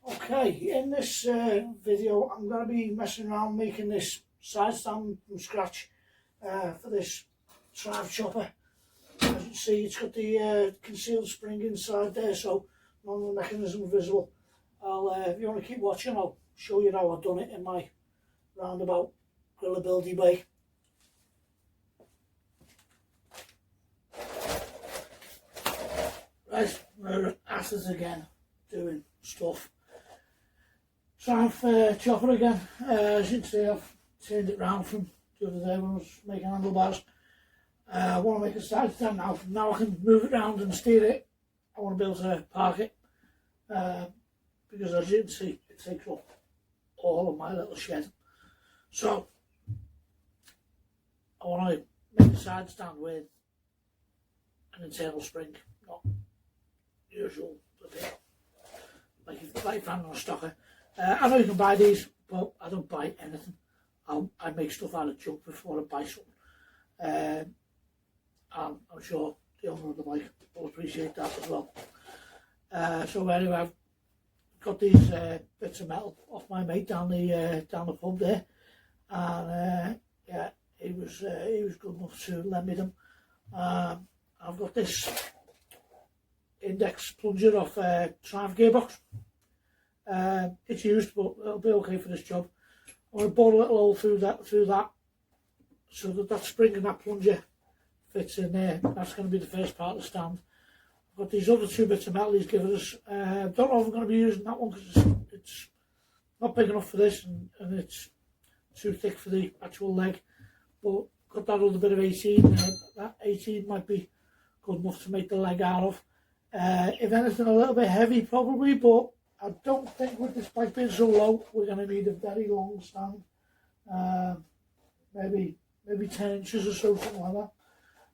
Okay, in this video I'm going to be messing around making this side stand from scratch for this drive chopper. As you can see, it's got the concealed spring inside there, so none of the mechanism visible. If you want to keep watching, I'll show you how I've done it in my roundabout grillability way. Right, we're at it again, doing stuff. Drive chopper again. As you can see, I've turned it round from the other day when I was making handlebars. I want to make a side stand now. Now I can move it around and steer it. I want to be able to park it because, as you can see, it takes up all of my little shed. So I want to make a side stand with an internal spring, not usual like you find on a stocker. I know you can buy these, but I don't buy anything. I make stuff out of junk before I buy something. And I'm sure the owner of the bike will appreciate that as well. So anyway, I've got these bits of metal off my mate down the pub there, and yeah, he was good enough to lend me them. I've got this index plunger off Triumph gearbox. It's used, but it'll be okay for this job. I'm going to bore a little hole through that, so that spring and that plunger fits in there. That's going to be the first part of the stand. I've got these other two bits of metal he's given us. Don't know if I'm going to be using that one because it's not big enough for this, and it's too thick for the actual leg. But got that other bit of 18. That 18 might be good enough to make the leg out of. If anything, a little bit heavy probably, but I don't think with this bike being so low, we're going to need a very long stand. Maybe 10 inches or so, something like that.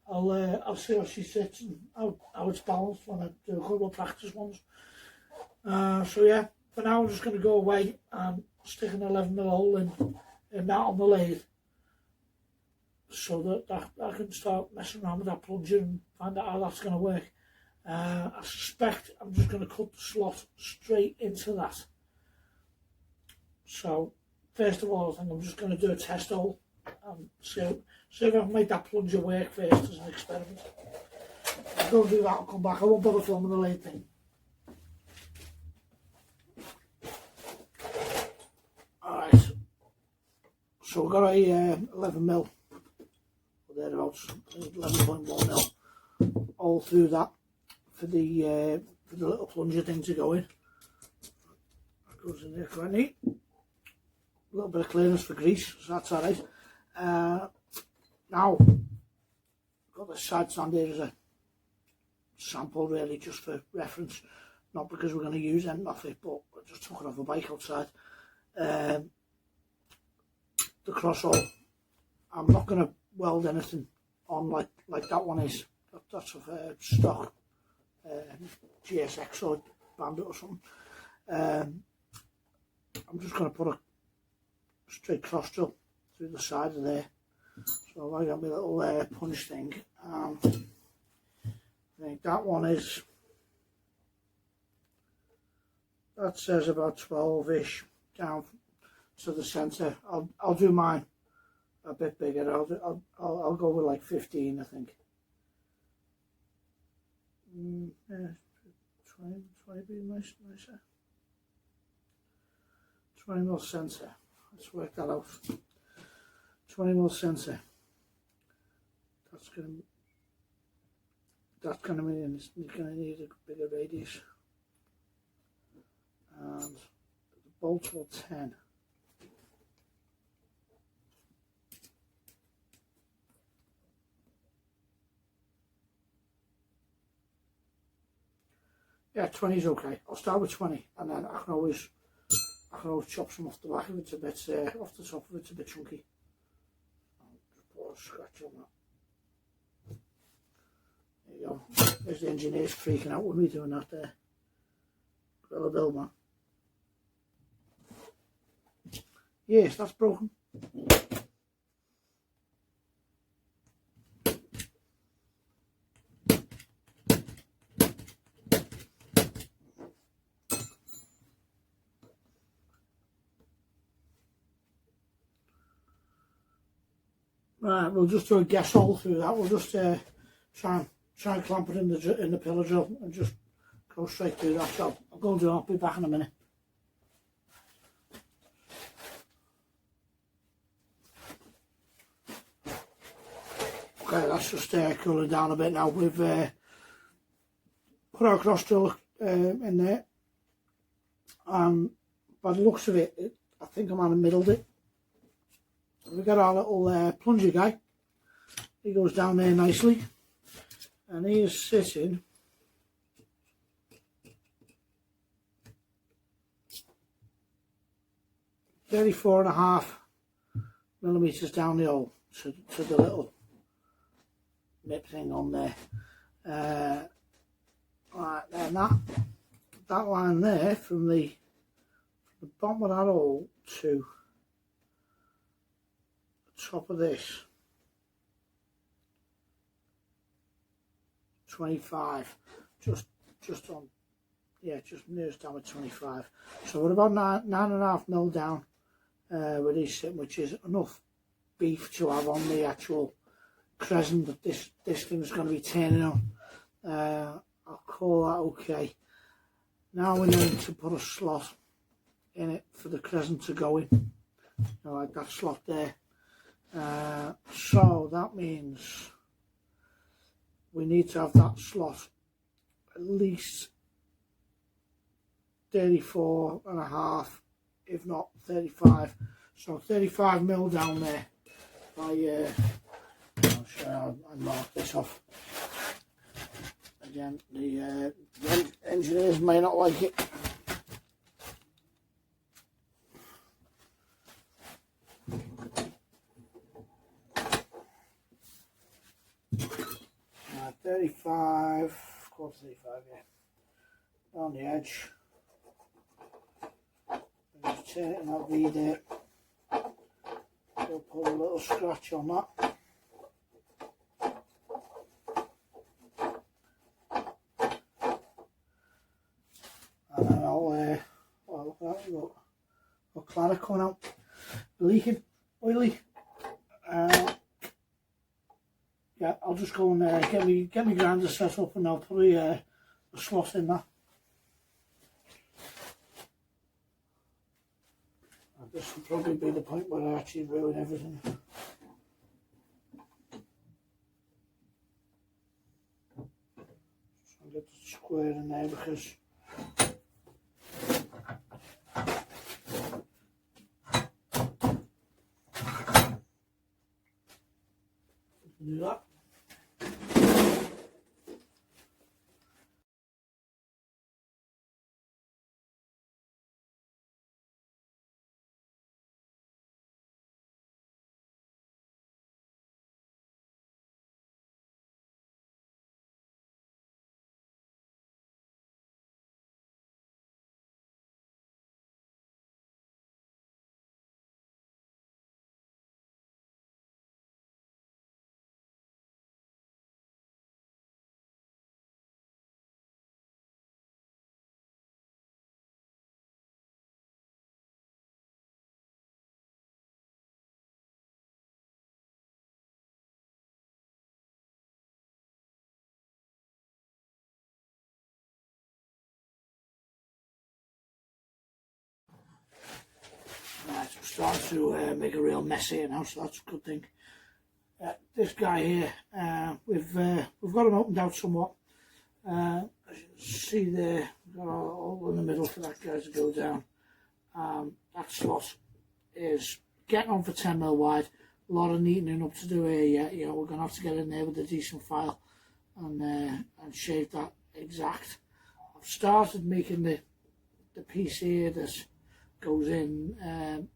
I'll see how she sits and how it's balanced when I do a couple of practice ones. So yeah, for now I'm just going to go away and stick an 11mm hole in that on the lathe, so that I can start messing around with that plunger and find out how that's going to work. I suspect I'm just going to cut the slot straight into that. So first of all, I think I'm just going to do a test hole and see if I can make that plunger work first as an experiment. I'll go and do that and come back. I won't bother filming the lathe thing. Alright, so we've got a 11mm, or thereabouts, 11.1mm all through that for the little plunger thing to go in. That goes in there quite neat. A little bit of clearance for grease, so that's alright. Now, I've got this side stand here as a sample, really, just for reference, not because we're going to use anything off it, but I just took it off a bike outside. The cross hole, I'm not going to weld anything on like that one is. That's of stock GSX or Bandit or something. I'm just going to put a straight cross drill through the side of there. So I got my little punch thing. I think that one is, that says about 12-ish down to the centre. I'll do mine a bit bigger. I'll go with like 15, I think. Yeah, 20 be nicer. 20mm centre. Let's work that out. 20mm centre. That's gonna mean you're gonna need a bigger radius. And the bolts will 10. Yeah, 20 is okay. I'll start with 20, and then I can always chop some off the back if it's a bit off the top if it's a bit chunky. I'll just put a scratch on that. There you go. There's the engineers freaking out with me doing that there. Gorilla Bill, man. Yes, that's broken. Right, we'll just do a guess hole through that. We'll just try and clamp it in the pillar drill and just go straight through that. So I'll go and do it. I'll be back in a minute. Okay, that's just cooling down a bit now. We've put our cross drill in there, and by the looks of it, I think I might have middled it. We've got our little plunger guy. He goes down there nicely, and he is sitting (34.5mm) down the hole to the little nip thing on there. Right, then that line there from the bottom of that hole to the top of this 25, just on, yeah, just nearest down at 25. So we're about 9.5mm down with these sitting, which is enough beef to have on the actual crescent that this thing's going to be turning on. I'll call that okay. Now we need to put a slot in it for the crescent to go in, like that slot there. So that means we need to have that slot at least 34.5, if not 35. So 35mm down there. I'll show you, I mark this off. Again, the engineers may not like it. Right, 35, of course 35, yeah. On the edge. And just turn it in that V there. We'll put a little scratch on that. And then I'll look at that, we've got clatter coming out, leaking, oily. Yeah, I'll just go and get me grinder set up, and I'll put a slot in that. And this will probably be the point where I actually ruin everything. Try and get the square in there because do that. Right, so I'm starting to make a real mess here now, so that's a good thing. This guy here, we've got him opened out somewhat. As you can see there, we've got a hole in the middle for that guy to go down. That slot is getting on for 10mm wide. A lot of neatening up to do here yet. You know, we're going to have to get in there with a decent file and shave that exact. I've started making the piece here that goes in,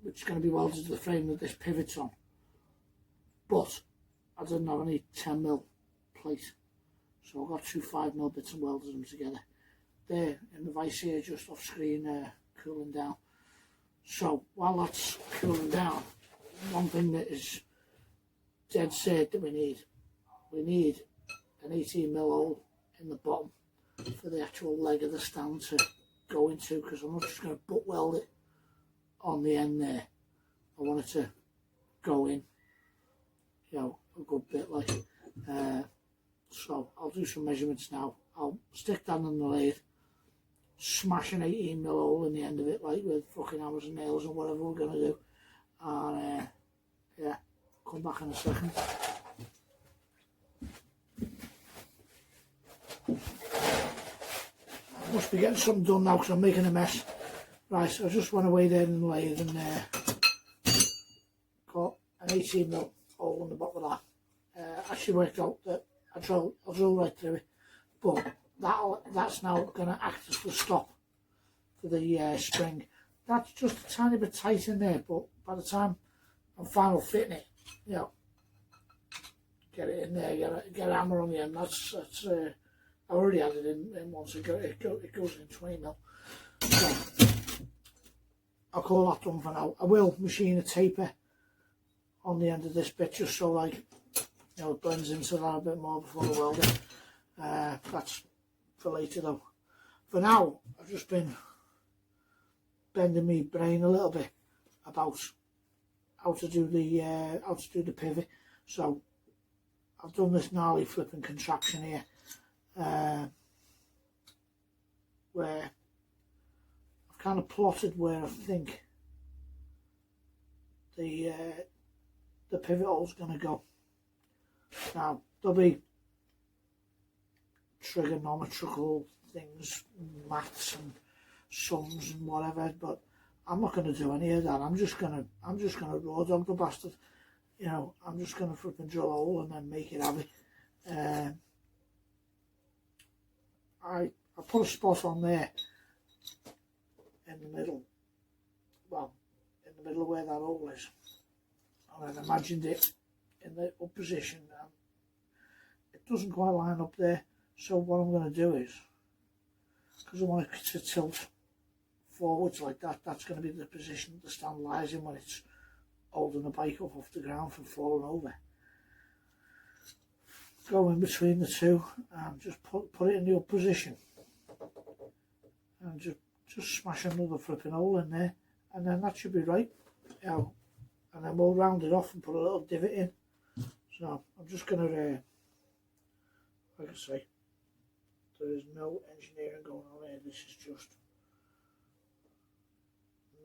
which is going to be welded to the frame that this pivots on. But I didn't have any 10mm plate, so I've got two 5mm bits and welded them together. There in the vise here, just off screen, cooling down. So while that's cooling down, one thing that is dead set that we need an 18mm hole in the bottom for the actual leg of the stand to go into, because I'm not just going to butt weld it on the end there. I want it to go in, you know, a good bit like. So I'll do some measurements now. I'll stick that in the lathe, smash an 18mm hole in the end of it, like with fucking hammers and nails and whatever we're gonna do. And yeah, come back in a second. I must be getting something done now because I'm making a mess. Right, so I just went away there in the lathe and got an 18mm hole in the bottom of that. Actually worked out that I'll drill right through it, but that's now going to act as the stop for the spring. That's just a tiny bit tight in there, but by the time I'm final fitting it, you know, get it in there, get a hammer on the end. That's I already had it in once. It goes in 20mm. So I'll call that done for now. I will machine a taper on the end of this bit just so, like, you know, it blends into that a bit more before the welding. That's for later though. For now, I've just been bending my brain a little bit about how to do the pivot. So I've done this gnarly flipping contraption here, where I've kind of plotted where I think the pivot hole's going to go. Now, there'll be trigonometrical things, maths and sums and whatever, but I'm not going to do any of that. I'm just gonna raw dog the bastard. You know, I'm just gonna flipping drill a hole and then make it happy. I put a spot on there in the middle, well, in the middle of where that hole is, and I imagined it in the up position, and it doesn't quite line up there. So what I'm going to do is, because I want it to tilt forwards like that, that's going to be the position the stand lies in when it's holding the bike up off the ground from falling over. Go in between the two and just put it in the up position, and just smash another flipping hole in there, and then that should be right, you know, and then we'll round it off and put a little divot in. So I'm just going to, like I say, there is no engineering going on here. This is just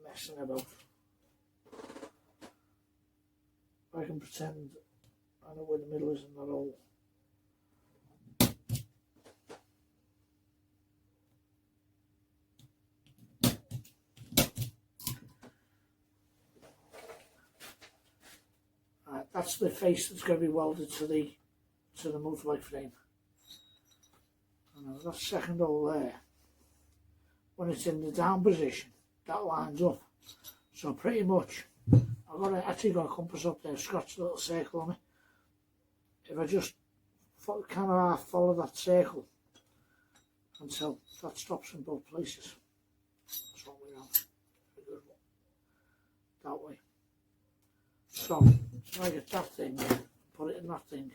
messing about. I can pretend I know where the middle is in that hole. That's the face that's going to be welded to the motorbike frame. And that second hole there, when it's in the down position, that lines up. So pretty much, I've actually got a compass up there, scratched a little circle on it. If I just kind of half follow that circle until that stops in both places. That's one way around. That way. So I get that thing, put it in that thing,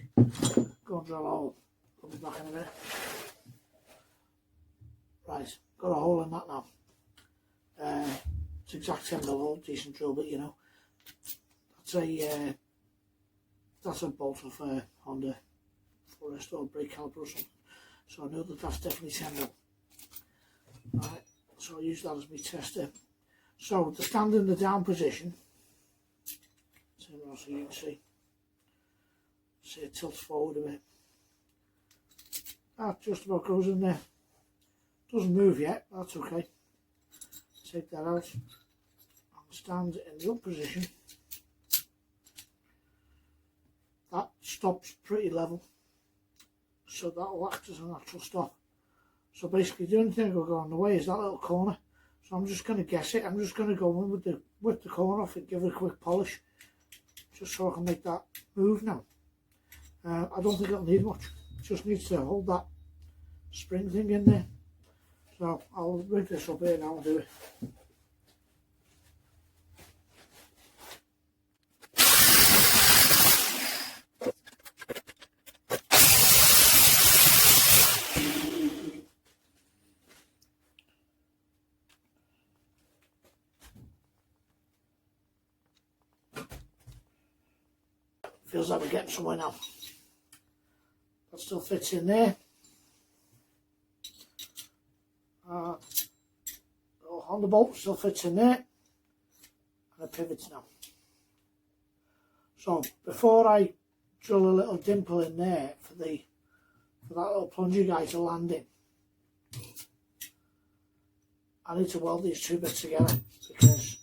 go and drill a hole. I'll be back in a minute. Right, got a hole in that now. It's exact 10mm hole, decent drill bit, you know. That's a bolt of a Honda Forest or brake caliper or something. So I know that that's definitely 10mm. Right, so I'll use that as my tester. So to stand in the down position, so you can see it tilts forward a bit. That just about goes in there. Doesn't move yet, that's okay. Take that out and stand in the up position. That stops pretty level, so that will act as a natural stop. So basically the only thing that will go on the way is that little corner. So I'm just going to guess it. I'm just going to go in with the corner off and give it a quick polish, just so I can make that move now. I don't think it'll need much. It just needs to hold that spring thing in there. So I'll rig this up here now and do it. feels like we're getting somewhere now. That still fits in there. Honda bolt still fits in there. And it pivots now. So before I drill a little dimple in there for that little plunger guy to land in, I need to weld these two bits together because,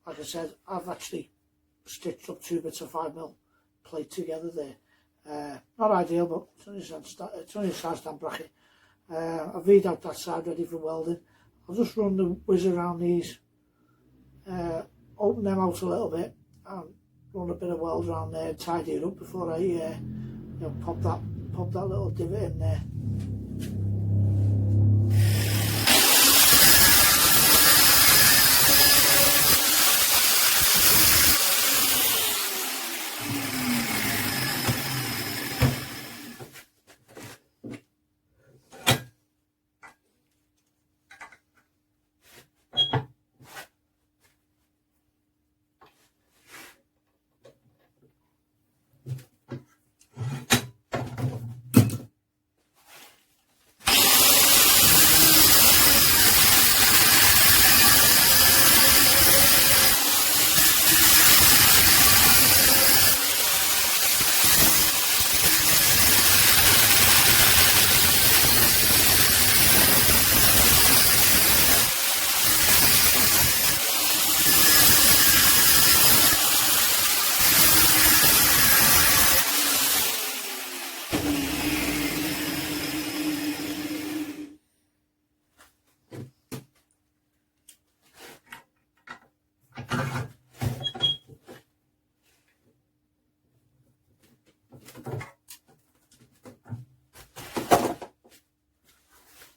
like I said, I've actually stitched up 2 bits of 5mm plate together there. Not ideal, but it's only a side stand bracket. I've V'd out that side ready for welding. I'll just run the whiz around these, open them out a little bit, and run a bit of weld around there, tidy it up before I pop that little divot in there.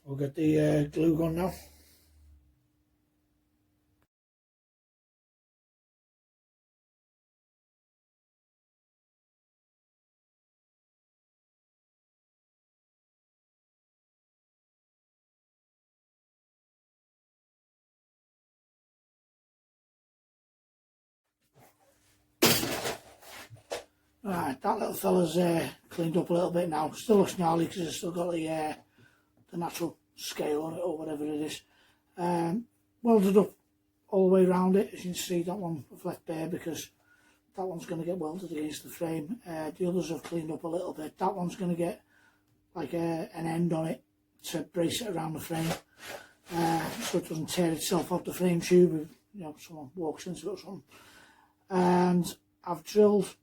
We'll get the glue gun now. Alright, that little fella's cleaned up a little bit now. Still looks gnarly because it's still got the natural scale on it or whatever it is. Welded up all the way around it. As you can see, that one I've left bare because that one's going to get welded against the frame. The others have cleaned up a little bit. That one's going to get like an end on it to brace it around the frame, so it doesn't tear itself off the frame tube if someone walks into it or something. And I've drilled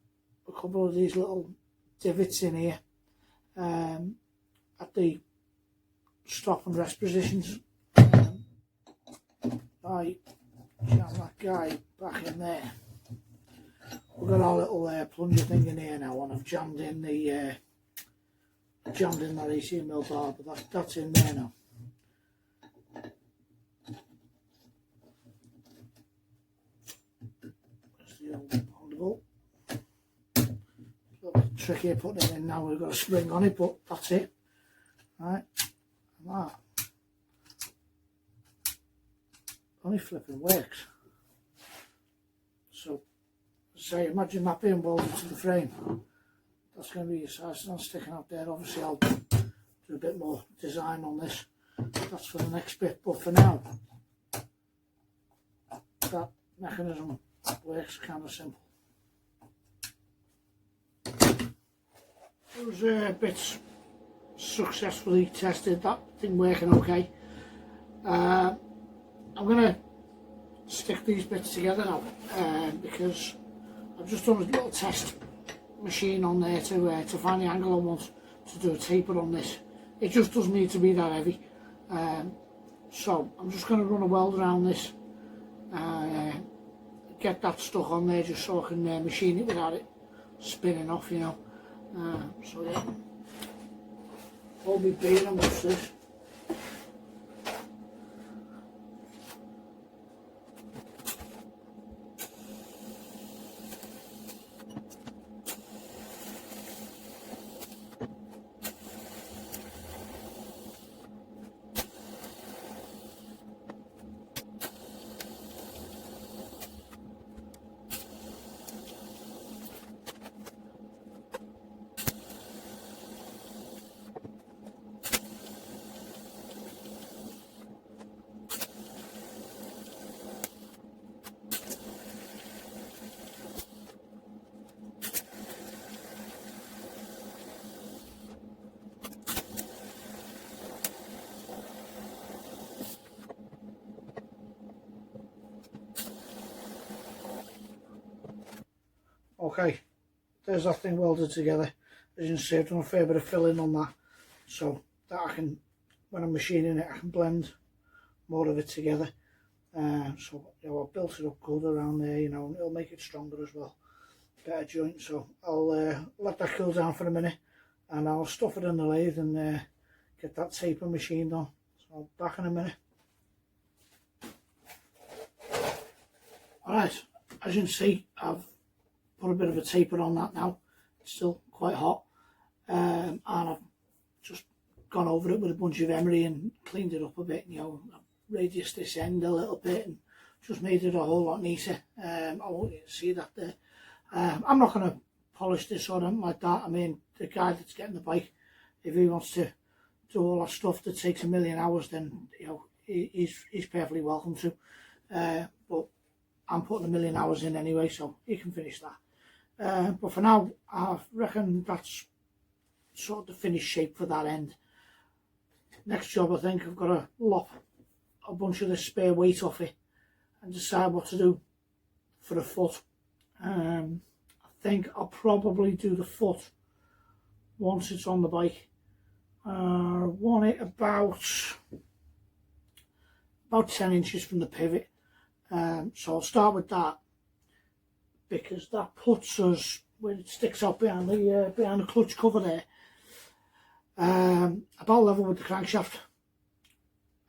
a couple of these little divots in here at the stop and rest positions. I jam that guy back in there. We've got our little plunger thing in here now, and I've jammed in that 18mm bar, but that's in there now. There's the old Honda bolt. A little bit trickier putting it in now. We've got a spring on it, but that's it. Right, and that only flipping works. So, say, imagine that being welded to the frame. That's going to be your side stand sticking out there. Obviously, I'll do a bit more design on this. That's for the next bit, but for now, that mechanism works kind of simple. Those bits successfully tested. That thing working okay. I'm going to stick these bits together now because I've just done a little test machine on there to find the angle I want to do a taper on this. It just doesn't need to be that heavy. So I'm just going to run a weld around this, get that stuck on there just so I can machine it without it spinning off, so yeah, hold me being and watch this. Okay, there's that thing welded together. As you can see, I've done a fair bit of filling on that, so that I can, when I'm machining it, I can blend more of it together. So you know, I've built it up good around there, you know, and it'll make it stronger as well, better joint. So I'll let that cool down for a minute, and I'll stuff it in the lathe and get that taper machined on. So I'll be back in a minute. Alright, as you can see, I've put a bit of a taper on that now. It's still quite hot, and I've just gone over it with a bunch of emery and cleaned it up a bit, you know, radiused this end a little bit and just made it a whole lot neater. I want you to see that there. I'm not going to polish this or anything like that. I mean, the guy that's getting the bike, if he wants to do all that stuff that takes a million hours, then you know he's perfectly welcome to. But I'm putting a million hours in anyway, so he can finish that. But for now, I reckon that's sort of the finished shape for that end. Next job, I think I've got to lop a bunch of the spare weight off it and decide what to do for the foot. I think I'll probably do the foot once it's on the bike. I want it about 10 inches from the pivot. So I'll start with that, because that puts us, when it sticks out behind the clutch cover there, about level with the crankshaft,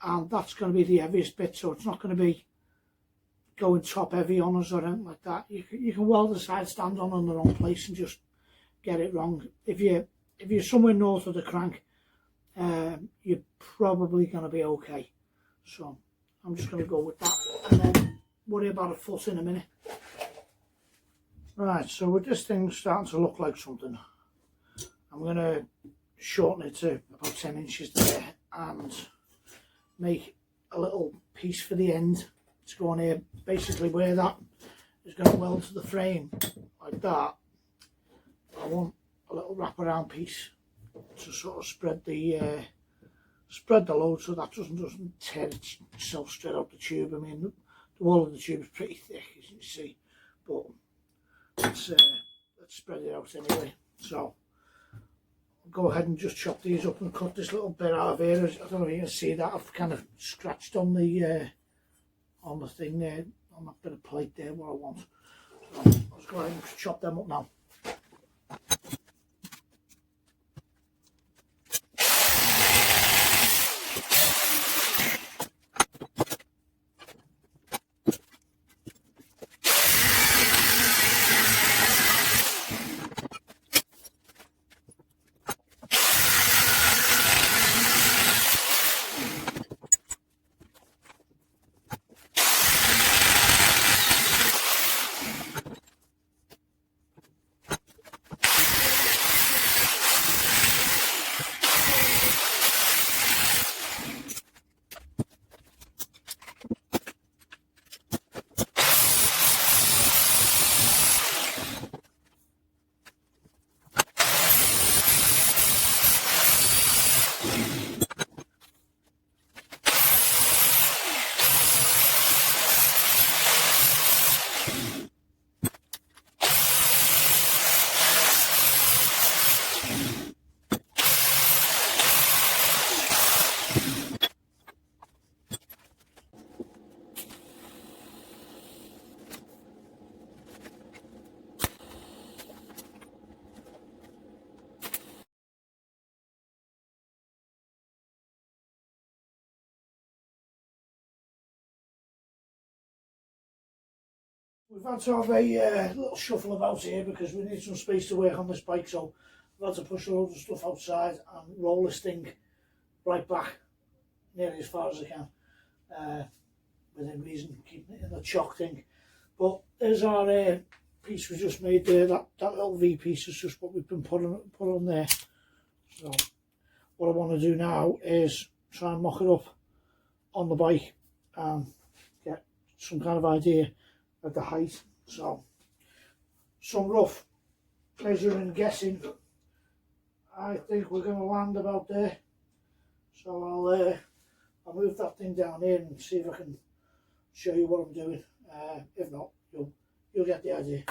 and that's going to be the heaviest bit, so it's not going to be going top heavy on us or anything like that. You can weld the side stand on in the wrong place and just get it wrong. If you're somewhere north of the crank, you're probably going to be okay. So I'm just going to go with that and then worry about a foot in a minute. Right, so with this thing starting to look like something, I'm going to shorten it to about 10 inches there and make a little piece for the end to go on here, basically where that is going to weld to the frame like that. I want a little wraparound piece to sort of spread the load so that doesn't tear itself straight out the tube. I mean, the wall of the tube is pretty thick, as you can see, but let's spread it out anyway. So I'll go ahead and just chop these up and cut this little bit out of here. I don't know if you can see that, I've kind of scratched on the thing there, on that bit of plate there, what I want. So let's go ahead and chop them up now. We've had to have a little shuffle about here because we need some space to work on this bike, so I've had to push a load of stuff outside and roll this thing right back nearly as far as I can, within reason, keeping it in the chock thing. But there's our piece we just made there. That little V piece is just what we've been put on there. So what I want to do now is try and mock it up on the bike and get some kind of idea at the height. So some rough measuring guessing, I think we're going to land about there. So I'll move that thing down here and see if I can show you what I'm doing. If not, you'll get the idea.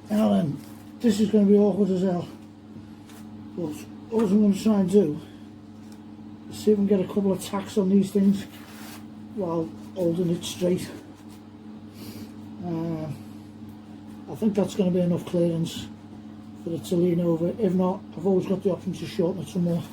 Now then, this is going to be awkward as hell, but all I'm going to try and do is see if I can get a couple of tacks on these things while holding it straight. I think that's going to be enough clearance for it to lean over. If not, I've always got the option to shorten it some more.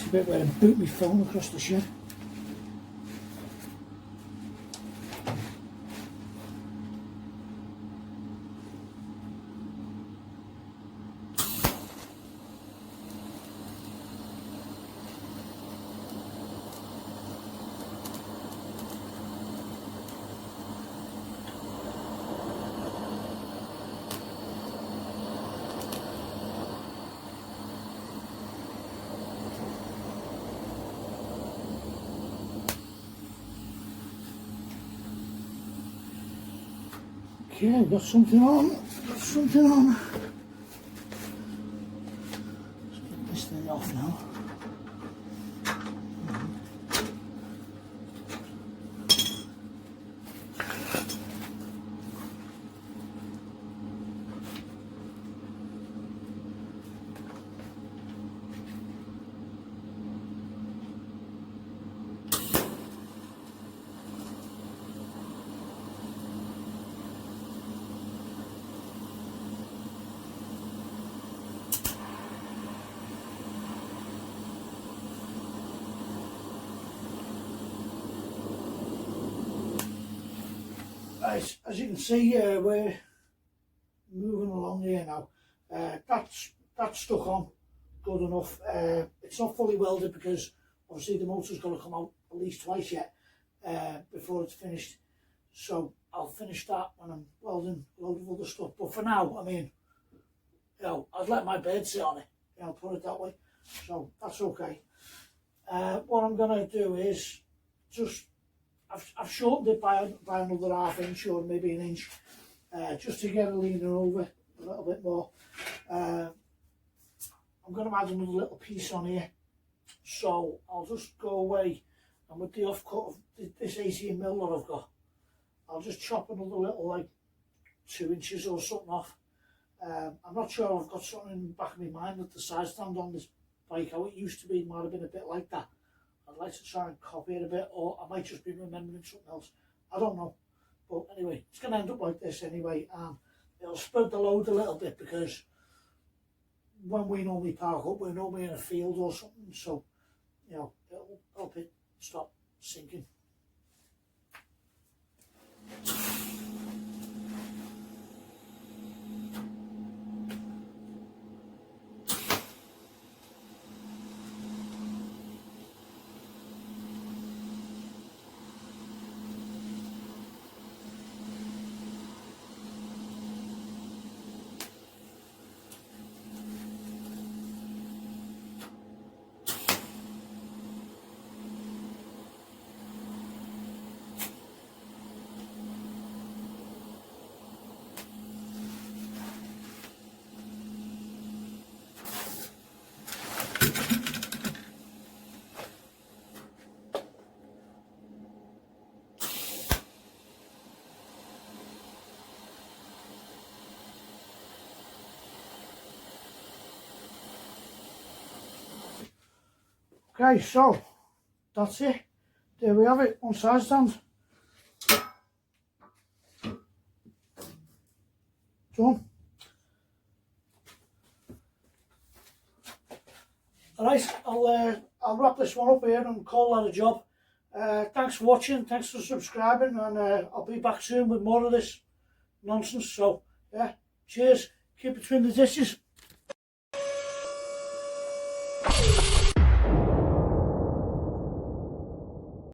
A bit where I boot my phone across the shed. Okay, got something on. Let's get this thing off now. Right, as you can see, we're moving along here now. That's stuck on good enough. It's not fully welded because obviously the motor's got to come out at least twice yet before it's finished. So I'll finish that when I'm welding a load of other stuff. But for now, I mean, you know, I'd let my bed sit on it, you know, put it that way. So that's okay. What I'm going to do is just I've shortened it by another ½ inch or maybe an inch, just to get it leaning over a little bit more. I'm going to add another little piece on here, so I'll just go away and with the offcut of this 18mm that I've got, I'll just chop another little like 2 inches or something off. I'm not sure, I've got something in the back of my mind that the side stand on this bike, how it used to be, might have been a bit like that. I'd like to try and copy it a bit, or I might just be remembering something else. I don't know. But anyway, it's going to end up like this anyway, and it'll spread the load a little bit because when we normally park up, we're normally in a field or something, so, you know, it'll help it stop sinking. Okay, so that's it. There we have it, on side stand. Done. Alright, I'll wrap this one up here and call that a job. Thanks for watching, thanks for subscribing, and I'll be back soon with more of this. nonsense. So yeah, cheers, keep between the dishes.